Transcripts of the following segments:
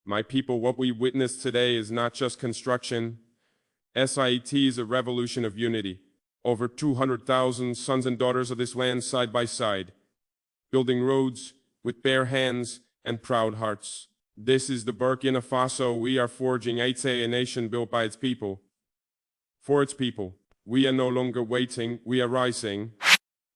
My people, what we witness today is not just construction. SIT is a revolution of unity. Over 200,000 sons and daughters of this land side by side, building roads with bare hands and proud hearts. This is the Burkina Faso we are forging, a nation built by its people. For its people, we are no longer waiting, we are rising.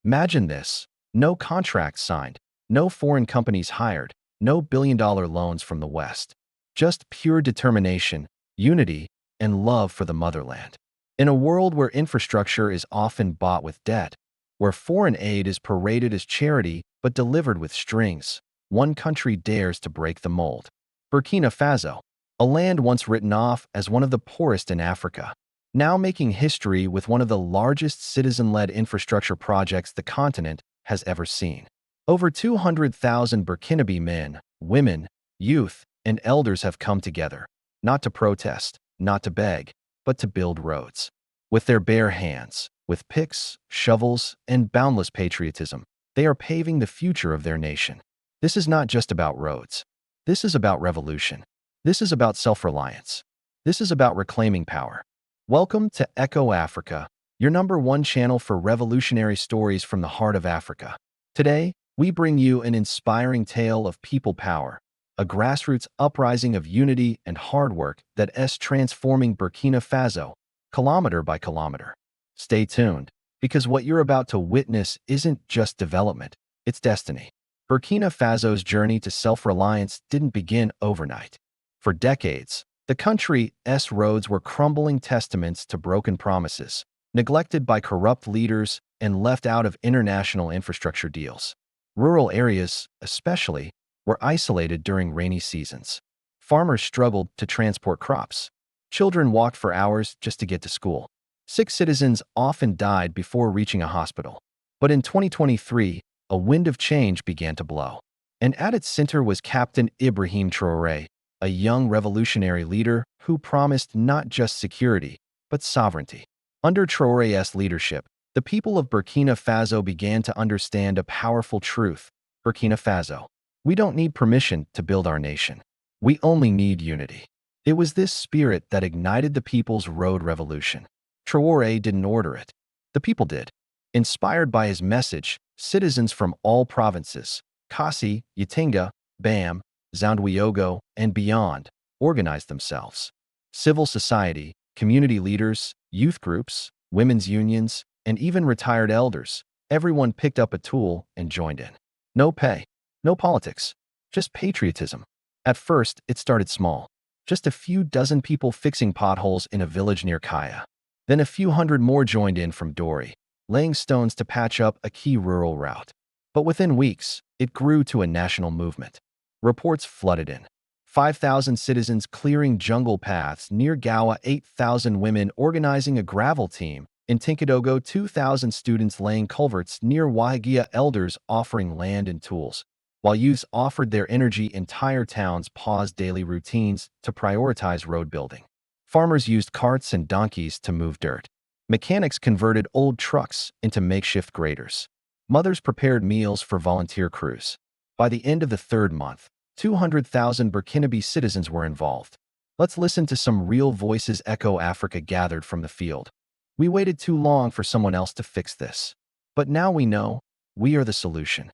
Imagine this. No contracts signed, no foreign companies hired, no billion-dollar loans from the West. Just pure determination, unity, and love for the motherland. In a world where infrastructure is often bought with debt, where foreign aid is paraded as charity but delivered with strings, one country dares to break the mold. Burkina Faso, a land once written off as one of the poorest in Africa, now making history with one of the largest citizen-led infrastructure projects the continent has ever seen. Over 200,000 Burkinabe men, women, youth, and elders have come together, not to protest, not to beg, but to build roads. With their bare hands, with picks, shovels, and boundless patriotism, they are paving the future of their nation. This is not just about roads. This is about revolution. This is about self-reliance. This is about reclaiming power. Welcome to Echo Africa, your #1 channel for revolutionary stories from the heart of Africa. Today, we bring you an inspiring tale of people power, a grassroots uprising of unity and hard work that is transforming Burkina Faso, kilometer by kilometer. Stay tuned, because what you're about to witness isn't just development, it's destiny. Burkina Faso's journey to self-reliance didn't begin overnight. For decades, the country's roads were crumbling testaments to broken promises, neglected by corrupt leaders and left out of international infrastructure deals. Rural areas, especially, were isolated during rainy seasons. Farmers struggled to transport crops. Children walked for hours just to get to school. Sick citizens often died before reaching a hospital. But in 2023, a wind of change began to blow. And at its center was Captain Ibrahim Traoré, a young revolutionary leader who promised not just security, but sovereignty. Under Traoré's leadership, the people of Burkina Faso began to understand a powerful truth. Burkina Faso, we don't need permission to build our nation. We only need unity. It was this spirit that ignited the people's road revolution. Traoré didn't order it. The people did. Inspired by his message, citizens from all provinces, Kassi, Yatinga, Bam, Zandwiogo, and beyond, organized themselves. Civil society, community leaders, youth groups, women's unions, and even retired elders, everyone picked up a tool and joined in. No pay, no politics, just patriotism. At first, it started small. Just a few dozen people fixing potholes in a village near Kaya. Then a few hundred more joined in from Dori, laying stones to patch up a key rural route. But within weeks, it grew to a national movement. Reports flooded in. 5,000 citizens clearing jungle paths near Gawa, 8,000 women organizing a gravel team. In Tinkadogo, 2,000 students laying culverts near Wahigia, elders offering land and tools. While youths offered their energy, entire towns paused daily routines to prioritize road building. Farmers used carts and donkeys to move dirt. Mechanics converted old trucks into makeshift graders. Mothers prepared meals for volunteer crews. By the end of the third month, 200,000 Burkinabe citizens were involved. Let's listen to some real voices Echo Africa gathered from the field. We waited too long for someone else to fix this. But now we know, we are the solution.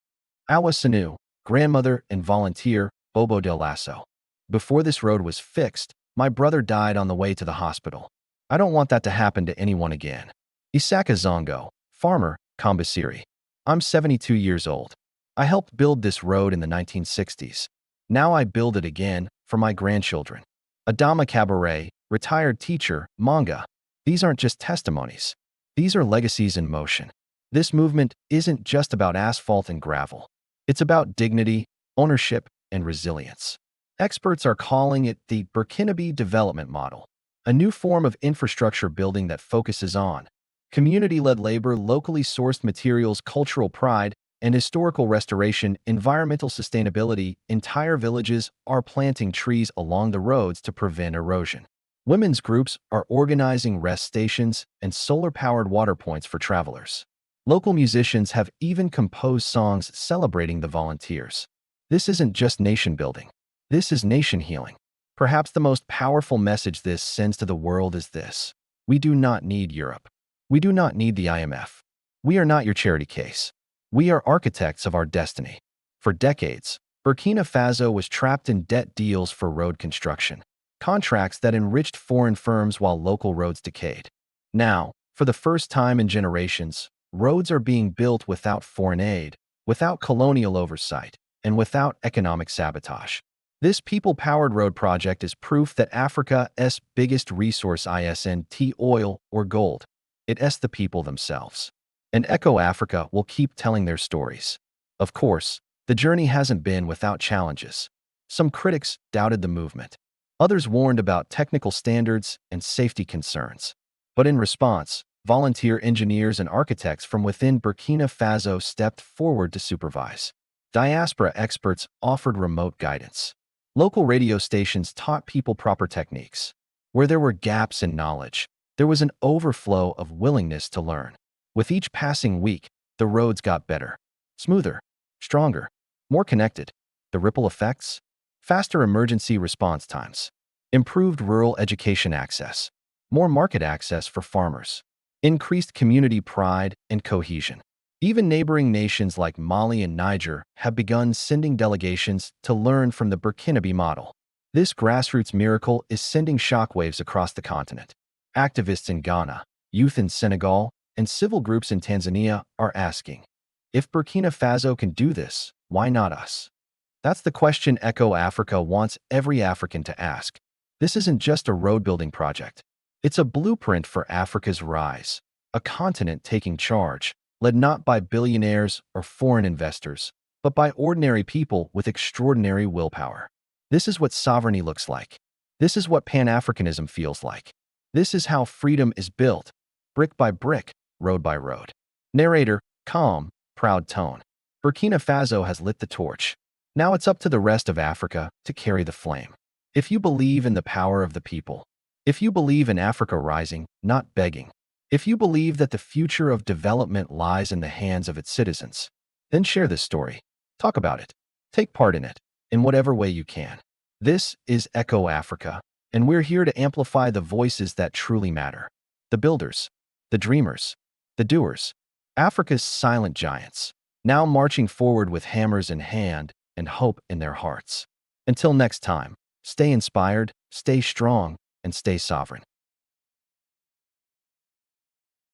Awa Sanu, grandmother and volunteer, Bobo del Lasso. Before this road was fixed, my brother died on the way to the hospital. I don't want that to happen to anyone again. Isaka Zongo, farmer, Kambasiri. I'm 72 years old. I helped build this road in the 1960s. Now I build it again for my grandchildren. Adama Cabaret, retired teacher, Manga. These aren't just testimonies. These are legacies in motion. This movement isn't just about asphalt and gravel. It's about dignity, ownership, and resilience. Experts are calling it the Burkinabe development model, a new form of infrastructure building that focuses on community-led labor, locally sourced materials, cultural pride, and historical restoration, environmental sustainability. Entire villages are planting trees along the roads to prevent erosion. Women's groups are organizing rest stations and solar-powered water points for travelers. Local musicians have even composed songs celebrating the volunteers. This isn't just nation building. This is nation healing. Perhaps the most powerful message this sends to the world is this: we do not need Europe. We do not need the IMF. We are not your charity case. We are architects of our destiny. For decades, Burkina Faso was trapped in debt deals for road construction, contracts that enriched foreign firms while local roads decayed. Now, for the first time in generations, roads are being built without foreign aid, without colonial oversight, and without economic sabotage. This people-powered road project is proof that Africa's biggest resource isn't oil or gold. It's the people themselves. And Echo Africa will keep telling their stories. Of course, the journey hasn't been without challenges. Some critics doubted the movement. Others warned about technical standards and safety concerns. But in response, volunteer engineers and architects from within Burkina Faso stepped forward to supervise. Diaspora experts offered remote guidance. Local radio stations taught people proper techniques. Where there were gaps in knowledge, there was an overflow of willingness to learn. With each passing week, the roads got better, smoother, stronger, more connected. The ripple effects? Faster emergency response times, improved rural education access, more market access for farmers, increased community pride and cohesion. Even neighboring nations like Mali and Niger have begun sending delegations to learn from the Burkinabe model. This grassroots miracle is sending shockwaves across the continent. Activists in Ghana, youth in Senegal, and civil groups in Tanzania are asking, if Burkina Faso can do this, why not us? That's the question Echo Africa wants every African to ask. This isn't just a road-building project. It's a blueprint for Africa's rise, a continent taking charge, led not by billionaires or foreign investors, but by ordinary people with extraordinary willpower. This is what sovereignty looks like. This is what Pan-Africanism feels like. This is how freedom is built, brick by brick, road by road. Narrator, calm, proud tone. Burkina Faso has lit the torch. Now it's up to the rest of Africa to carry the flame. If you believe in the power of the people, if you believe in Africa rising, not begging, if you believe that the future of development lies in the hands of its citizens, then share this story. Talk about it. Take part in it, in whatever way you can. This is Echo Africa, and we're here to amplify the voices that truly matter. The builders, the dreamers, the doers, Africa's silent giants, now marching forward with hammers in hand and hope in their hearts. Until next time, stay inspired, stay strong, and stay sovereign.